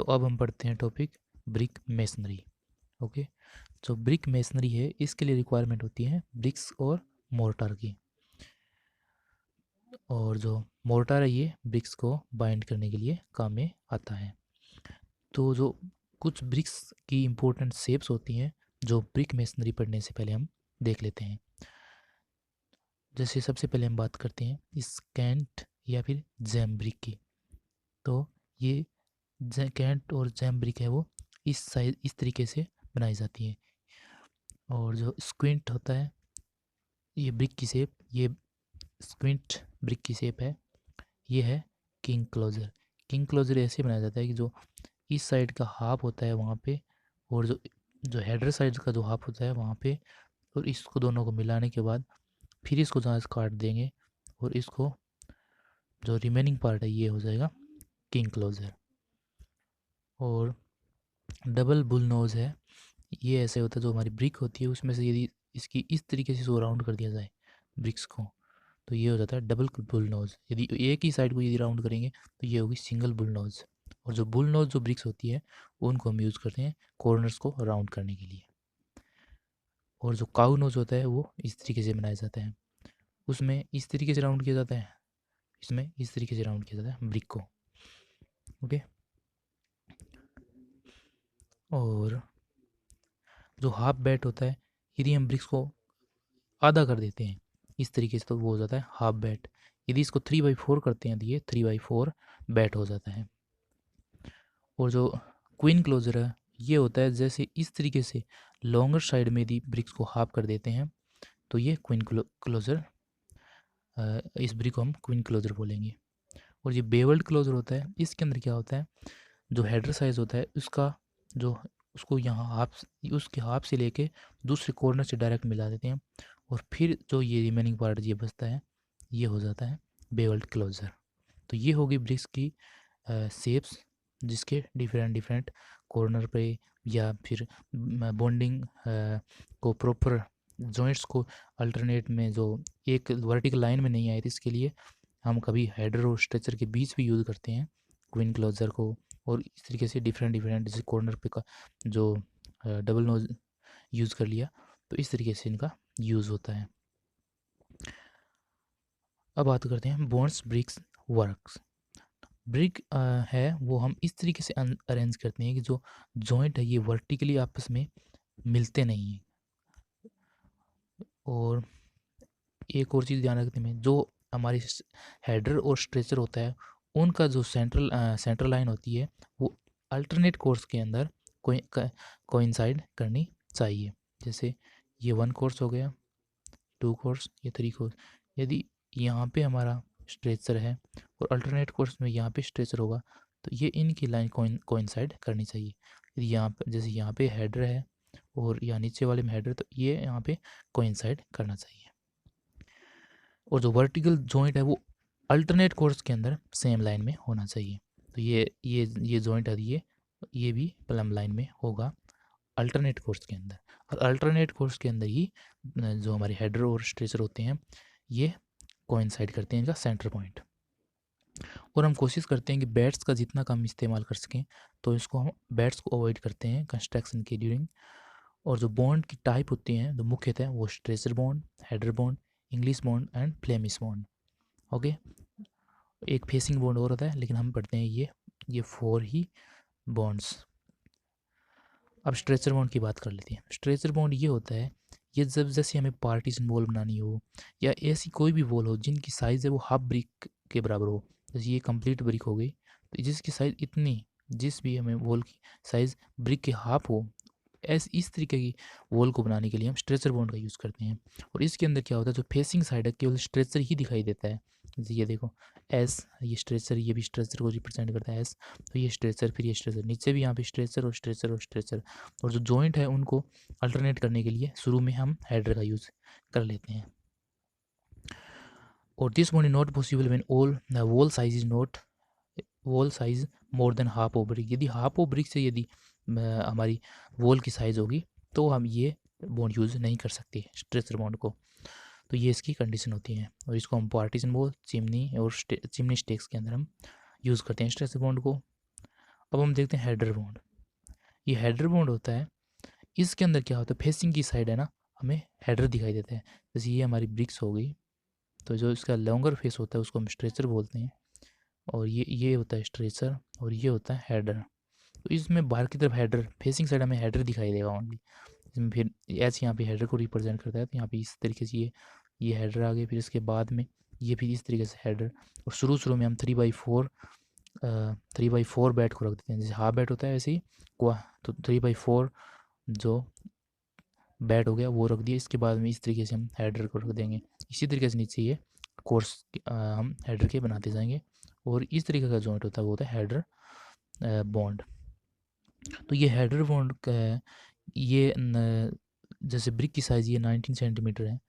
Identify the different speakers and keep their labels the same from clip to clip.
Speaker 1: तो अब हम पढ़ते हैं टॉपिक ब्रिक मेसनरी। ओके, जो ब्रिक मेसनरी है इसके लिए रिक्वायरमेंट होती है ब्रिक्स और मोर्टार की। और जो मोर्टार है ये ब्रिक्स को बाइंड करने के लिए काम में आता है। तो जो कुछ ब्रिक्स की इम्पोर्टेंट शेप्स होती हैं जो ब्रिक मेसनरी पढ़ने से पहले हम देख लेते हैं। जैसे सबसे पहले हम बात करते हैं स्कैंट या फिर जैम ब्रिक की। तो ये कैंट और जैम ब्रिक है वो इस साइज इस तरीके से बनाई जाती है। और जो स्क्विंट होता है ये ब्रिक की शेप, ये स्क्विंट ब्रिक की शेप है, ये है किंग क्लोजर। किंग क्लोजर ऐसे बनाया जाता है कि जो इस साइड का हाफ होता है वहाँ पे, और जो जो हेडर साइड का जो हाफ होता है वहाँ पे, और इसको दोनों को मिलाने के बाद फिर इसको जहाँ से काट देंगे और इसको जो रिमेनिंग पार्ट है ये हो जाएगा किंग क्लोजर। और डबल बुल नोज है, ये ऐसे होता है जो हमारी ब्रिक होती है उसमें से यदि इसकी इस तरीके से इसको राउंड कर दिया जाए ब्रिक्स को, तो ये हो जाता है डबल बुल नोज। यदि एक ही साइड को यदि राउंड करेंगे तो ये होगी सिंगल बुल नोज। और जो बुल नोज जो ब्रिक्स होती है उनको हम यूज़ करते हैं कॉर्नर्स को राउंड करने के लिए। और जो काउ नोज होता है वो इस तरीके से बनाया जाता है, उसमें इस तरीके से राउंड किया जाता है, इसमें इस तरीके से राउंड किया जाता है ब्रिक को। ओके, और जो हाफ बैट होता है यदि हम ब्रिक्स को आधा कर देते हैं इस तरीके से तो वो हो जाता है हाफ बैट। यदि इसको 3/4 करते हैं तो ये 3/4 बैट हो जाता है। और जो क्वीन क्लोजर है ये होता है जैसे इस तरीके से लॉन्गर साइड में यदि ब्रिक्स को हाफ कर देते हैं तो ये क्वीन क्लोजर, इस ब्रिक को हम क्वीन क्लोजर बोलेंगे। और ये बेवल्ड क्लोजर होता है, इसके अंदर क्या होता है जो हेडर साइज होता है उसका जो उसको यहाँ हाफ, उसके हाफ से लेके दूसरे कॉर्नर से डायरेक्ट मिला देते हैं, और फिर जो ये रिमेनिंग पार्ट ये बचता है ये हो जाता है बेवल्ड क्लोजर। तो ये होगी ब्रिक्स की शेप्स जिसके डिफरेंट डिफरेंट कॉर्नर पे या फिर बॉन्डिंग को प्रॉपर जॉइंट्स को अल्टरनेट में जो एक वर्टिकल लाइन में नहीं आए थे इसके लिए हम कभी हेडर और स्ट्रेचर के बीच भी यूज़ करते हैं क्वीन क्लोजर को। और इस तरीके से डिफरेंट डिफरेंट जैसे कॉर्नर पे का जो डबल नोज यूज़ कर लिया तो इस तरीके से इनका यूज़ होता है। अब बात करते हैं बोन्स ब्रिक्स वर्क्स। ब्रिक है वो हम इस तरीके से अरेंज करते हैं कि जो जॉइंट है ये वर्टिकली आपस में मिलते नहीं हैं। और एक और चीज़ ध्यान रखते हैं जो हमारी हेडर और स्ट्रेचर होता है उनका जो सेंट्रल लाइन होती है वो अल्टरनेट कोर्स के अंदर कोइंसाइड करनी चाहिए। जैसे ये 1 कोर्स हो गया, 2 कोर्स, ये 3 कोर्स। यदि यहाँ पे हमारा स्ट्रेचर है और अल्टरनेट कोर्स में यहाँ पे स्ट्रेचर होगा तो ये इनकी लाइन कोइंसाइड करनी चाहिए। यदि यहाँ पे जैसे यहाँ पे हेडर है और यहाँ नीचे वाले में हेडर तो ये यहाँ पे कोइंसाइड करना चाहिए। और जो वर्टिकल जॉइंट है वो अल्टरनेट कोर्स के अंदर सेम लाइन में होना चाहिए। तो ये जॉइंट है ये भी प्लम लाइन में होगा अल्टरनेट कोर्स के अंदर। और अल्टरनेट कोर्स के अंदर ही जो हमारे हेडर और स्ट्रेचर होते हैं ये कोइंसाइड करते हैं इनका सेंटर पॉइंट। और हम कोशिश करते हैं कि बैट्स का जितना कम इस्तेमाल कर सकें तो इसको हम बैट्स को अवॉइड करते हैं कंस्ट्रक्शन के ड्यूरिंग। और जो बॉन्ड की टाइप होती हैं जो मुख्यतः वो stretcher bond, header bond, English bond and Flemish bond. Okay, एक फेसिंग बॉन्ड और होता है लेकिन हम पढ़ते हैं ये 4 ही बॉन्ड्स। अब स्ट्रेचर बॉन्ड की बात कर लेते हैं। स्ट्रेचर बॉन्ड ये होता है ये जब जैसे हमें पार्टीशन वॉल बनानी हो या ऐसी कोई भी वॉल हो जिनकी साइज़ है वो हाफ ब्रिक के बराबर हो, जैसे ये कंप्लीट ब्रिक हो गई तो जिसकी साइज़ इतनी, जिस भी हमें वॉल की साइज़ ब्रिक के हाफ हो ऐसे इस तरीके की वॉल को बनाने के लिए हम स्ट्रेचर बॉन्ड का यूज़ करते हैं। और इसके अंदर क्या होता है जो फेसिंग साइड है केवल स्ट्रेचर ही दिखाई देता है। जैसे ये देखो एस, ये स्ट्रेचर, ये भी स्ट्रेचर को रिप्रेजेंट करता है एस, तो ये स्ट्रेचर फिर ये स्ट्रेचर, नीचे भी यहाँ पे स्ट्रेचर और स्ट्रेचर और स्ट्रेचर। और जो जॉइंट है उनको अल्टरनेट करने के लिए शुरू में हम हेडर का यूज़ कर लेते हैं। और this bond is not possible when all wall size is not wall size more than half of brick. यदि हाफ ओ ब्रिक से यदि हमारी वॉल की साइज़ होगी तो हम ये बॉन्ड यूज़ नहीं कर सकते स्ट्रेचर बॉन्ड को। तो ये इसकी कंडीशन होती है और इसको हम पार्टीशन वॉल, चिमनी और चिमनी स्टेक्स के अंदर हम यूज़ करते हैं स्ट्रेचर बॉन्ड को। अब हम देखते हैं हेडर बॉन्ड। ये हेडर बॉन्ड होता है, इसके अंदर क्या होता है, फेसिंग की साइड है ना, हमें हेडर दिखाई देता है। जैसे ये हमारी ब्रिक्स हो गई, तो जो इसका लॉन्गर फेस होता है उसको हम स्ट्रेचर बोलते हैं, और ये होता है स्ट्रेचर, और ये होता है हेडर। तो इसमें बाहर की तरफ हेडर, फेसिंग साइड हमें हेडर दिखाई देगा ओनली। इसमें फिर एच यहाँ पे हेडर को रिप्रेजेंट करता है, तो यहाँ पे इस तरीके से ये हेडर आ गए, फिर इसके बाद में ये फिर इस तरीके से हेडर। और शुरू में हम 3/4 बैट को रख देते हैं, जैसे हाफ बैट होता है वैसे ही तो 3/4 जो बैट हो गया वो रख दिया। इसके बाद में इस तरीके से हम हेडर को रख देंगे। इसी तरीके से नीचे ये कोर्स हम हेडर के बनाते जाएंगे, और इस तरीके का जॉइंट होता है वो होता है हेडर बॉन्ड। तो ये हेडर बॉन्ड का ये जैसे ब्रिक की साइज़ ये 19 सेंटीमीटर है,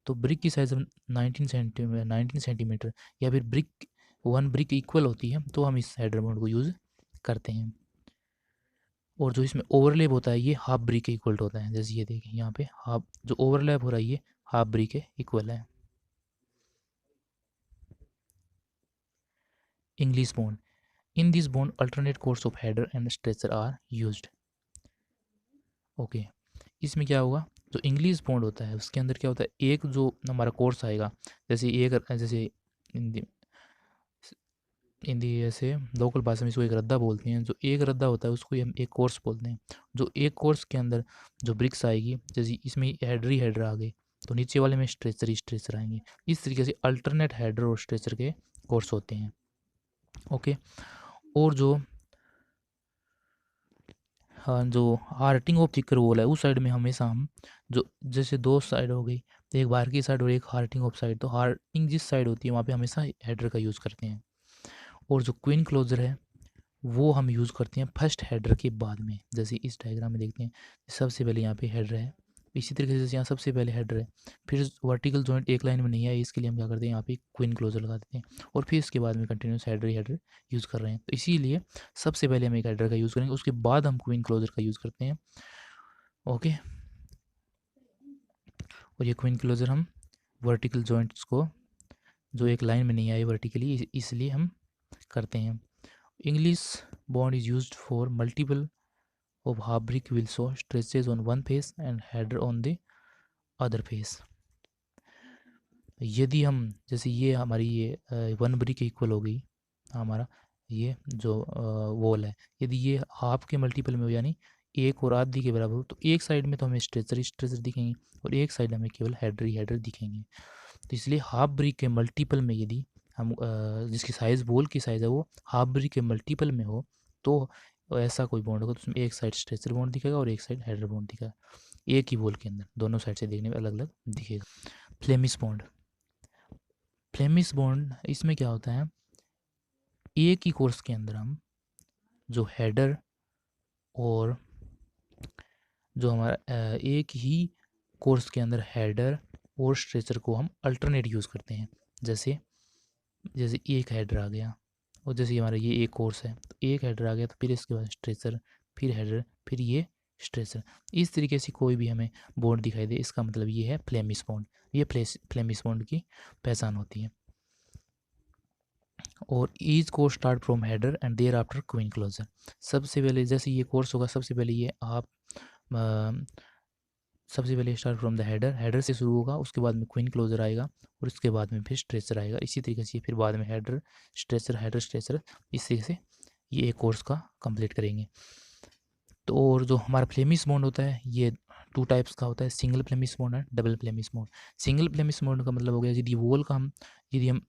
Speaker 1: तो ब्रिक की साइज़ 19 सेंटीमीटर या फिर ब्रिक 1 ब्रिक इक्वल होती है, तो हम इस हेडर बॉन्ड को यूज़ करते हैं। और जो इसमें ओवरलैप होता है ये हाफ ब्रिक के इक्वल होता है। जैसे ये देखिए यहाँ पे हाफ जो ओवरलैप हो रहा है ये हाफ ब्रिक के इक्वल है। English bond, in this bond alternate course of header and stretcher are used. Okay, इसमें क्या होगा, जो इंग्लिश बॉन्ड होता है उसके अंदर क्या होता है, एक जो हमारा कोर्स आएगा, जैसे हिंदी हिंदी ऐसे लोकल भाषा में इसको एक रद्दा बोलते हैं। जो एक रद्दा होता है उसको ही हम एक कोर्स बोलते हैं। जो एक कोर्स के अंदर जो ब्रिक्स आएगी, जैसे इसमें हेडर ही हेडर आ गए, तो नीचे वाले में स्ट्रेचर ही स्ट्रेचर आएंगे। इस तरीके से अल्टरनेट हेडर और स्ट्रेचर के कोर्स होते हैं। ओके, और जो हाँ, जो हार्टिंग ऑफ थिकर वॉल है उस साइड में हमेशा हम जो जैसे दो साइड हो गई, तो एक बाहर की साइड और एक हार्टिंग ऑफ साइड, तो हार्टिंग जिस साइड होती है वहाँ पे हमेशा हेडर का यूज़ करते हैं। और जो क्वीन क्लोजर है वो हम यूज़ करते हैं फर्स्ट हेडर के बाद में। जैसे इस डायग्राम में देखते हैं, सबसे पहले यहाँ पे हेडर है, इसी तरीके से जैसे यहाँ सबसे पहले हेडर है, फिर वर्टिकल जॉइंट एक लाइन में नहीं है, इसके लिए हम क्या करते हैं, यहाँ पे क्वीन क्लोजर लगा देते हैं, और फिर इसके बाद में कंटिन्यूस हेडर ही हेडर यूज़ कर रहे हैं। तो इसीलिए सबसे पहले हम एक हेडर का यूज़ करेंगे, उसके बाद हम क्वीन क्लोजर का यूज़ करते हैं। ओके, और ये क्वीन क्लोजर हम वर्टिकल जॉइंट्स को जो एक लाइन में नहीं आए वर्टिकली, इसलिए हम करते हैं। English bond is used for multiple of half brick will show stretches on one face and header on the other face। यदि हम जैसे ये हमारी ये 1 ब्रिक इक्वल हो गई हमारा ये जो वॉल है, यदि ये हाफ के मल्टीपल में हो यानी एक और आधी के बराबर हो, तो एक साइड में तो हमें स्ट्रेचर ही स्ट्रेचर दिखेंगे और एक साइड हमें केवल हेडर ही हेडर दिखेंगे। तो इसलिए हाफ ब्रिक के मल्टीपल में यदि हम जिसकी साइज़ वॉल की साइज़ है वो हाफ ब्रिक के मल्टीपल में हो, तो ऐसा कोई बॉन्ड होगा तो उसमें एक साइड स्ट्रेचर बॉन्ड दिखेगा और एक साइड हेडर बॉन्ड दिखेगा। एक ही वॉल के अंदर दोनों साइड से देखने में अलग अलग दिखेगा। फ्लेमिश बॉन्ड, फ्लेमिश बॉन्ड इसमें क्या होता है, एक ही कोर्स के अंदर हम जो हेडर और जो हमारा एक ही कोर्स के अंदर हेडर और स्ट्रेचर को हम अल्टरनेट यूज़ करते हैं। जैसे जैसे एक हेडर आ गया, और जैसे हमारा ये एक कोर्स है तो एक हेडर आ गया, तो फिर इसके बाद स्ट्रेचर, फिर हेडर, फिर ये स्ट्रेचर। इस तरीके से कोई भी हमें बॉन्ड दिखाई दे, इसका मतलब ये है फ्लेमिश बॉन्ड। ये फ्लेमिश बॉन्ड की पहचान होती है। और each course start from header and thereafter queen closer. सबसे पहले जैसे ये कोर्स होगा, सबसे पहले ये आप सबसे पहले start from the header, header से शुरू होगा, उसके बाद में क्वीन क्लोजर आएगा और उसके बाद में फिर स्ट्रेचर आएगा। इसी तरीके से फिर बाद में हेडर स्ट्रेचर, इस तरीके से ये एक कोर्स का कंप्लीट करेंगे। तो और जो हमारा फ्लेमिश बॉन्ड होता है ये 2 टाइप्स का होता है, single Flemish bond and double Flemish bond. Single Flemish bond का मतलब हो गया यदि हम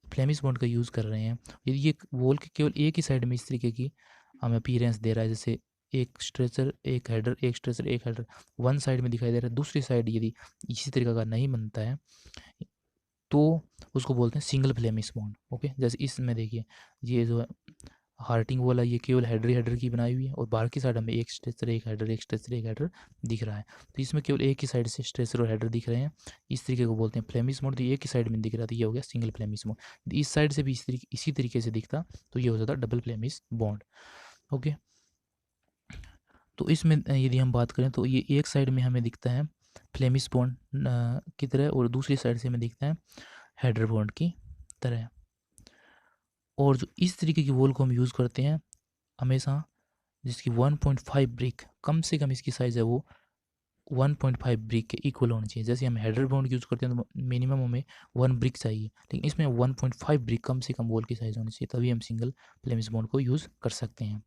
Speaker 1: फ्लेमिश बॉन्ड का यूज़ कर रहे हैं, यदि ये वॉल के केवल एक ही साइड में इस तरीके की हमें अपीयरेंस दे रहा है, जैसे एक स्ट्रेचर एक हेडर एक स्ट्रेचर एक हेडर वन साइड में दिखाई दे रहा है, दूसरी साइड यदि इसी तरीके का नहीं बनता है तो उसको बोलते हैं सिंगल फ्लेमिश बॉन्ड। ओके, जैसे इसमें देखिए ये जो हार्टिंग वाला ये केवल हेडर की बनाई हुई है, और बाहर की साइड हमें एक स्ट्रेचर एक हेडर एक स्ट्रेचर एक हेडर दिख रहा है, तो इसमें केवल एक ही साइड से स्ट्रेचर और हेडर दिख रहे हैं। इस तरीके को बोलते हैं फ्लेमिश मोड। तो एक ही साइड में दिख रहा था, ये हो गया सिंगल फ्लेमिश मोड। इस साइड से भी इसी तरीके से दिखता तो ये हो जाता डबल फ्लेमिश बॉन्ड। ओके, तो इसमें यदि हम बात करें तो ये एक साइड में हमें दिखता है फ्लेमिश बॉन्ड की तरह, और दूसरी साइड से हमें दिखता है हेडर बॉन्ड की तरह। और जो इस तरीके की वॉल को हम यूज़ करते हैं हमेशा जिसकी 1.5 ब्रिक, कम से कम इसकी साइज़ है वो 1.5 ब्रिक के इक्वल होनी चाहिए। जैसे हम हेडर बाउंड यूज़ करते हैं तो मिनिमम हमें 1 ब्रिक चाहिए, लेकिन इसमें 1.5 ब्रिक कम से कम वॉल की साइज़ होनी चाहिए, तभी हम सिंगल फ्लेमिश बॉन्ड को यूज़ कर सकते हैं।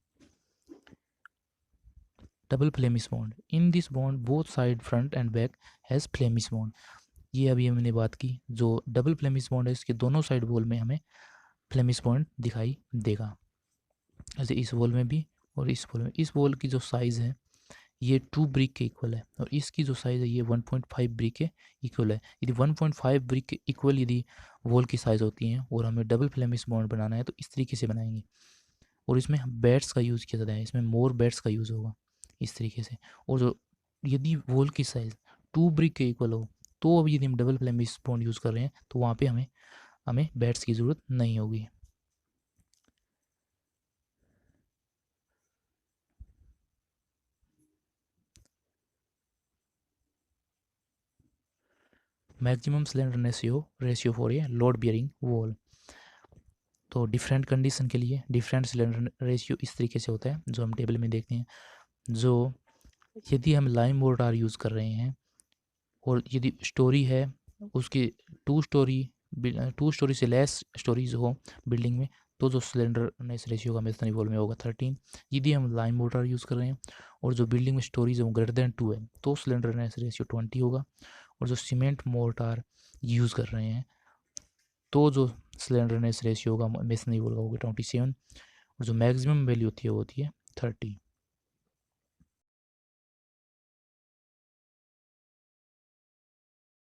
Speaker 1: Double Flemish bond, in this bond both side front end back has Flemish bond. ये अभी हमने बात की, जो डबल फ्लेमिश बॉन्ड है इसके दोनों साइड वॉल में हमें फ्लेमिश बॉन्ड दिखाई देगा, जैसे इस वॉल में भी और इस वॉल में। इस वॉल की जो साइज़ है ये 2 ब्रिक के इक्वल है, और इसकी जो साइज़ है ये 1.5 ब्रिक के इक्वल है। यदि 1.5 ब्रिक के इक्वल यदि वॉल की साइज़ होती है और हमें डबल फ्लेमिश बॉन्ड बनाना है तो इस तरीके से बनाएंगे, और इसमें बेड्स का यूज़ किया जाता है, इसमें मोर बेड्स का यूज़ होगा इस तरीके से। और जो यदि वॉल की साइज़ 2 ब्रिक के इक्वल हो तो अब यदि हम डबल फ्लेमिश बॉन्ड यूज़ कर रहे हैं तो वहाँ पे हमें बेड्स की ज़रूरत नहीं होगी। Maximum slenderness ratio for a load bearing wall. तो डिफरेंट कंडीशन के लिए डिफरेंट सिलेंडर रेशियो इस तरीके से होता है जो हम टेबल में देखते हैं। जो यदि हम लाइम मोर्टार यूज़ कर रहे हैं और यदि स्टोरी है उसकी 2 स्टोरी, 2 स्टोरी से लेस स्टोरीज हो बिल्डिंग में, तो जो सिलेंडरनेस रेशियो का मेथड वॉल में होगा 13। यदि हम लाइम मोर्टार यूज़ कर रहे हैं और जो बिल्डिंग में स्टोरीज है वो ग्रेटर देन 2 है तो सिलेंडरनेस रेशियो 20 होगा। और जो सीमेंट मोर्टार यूज़ कर रहे हैं तो जो स्लेंडरनेस रेशियो होगा मेसनरी वॉल का होगा 27। और जो मैक्सिमम वैल्यू होती है वो होती है 30।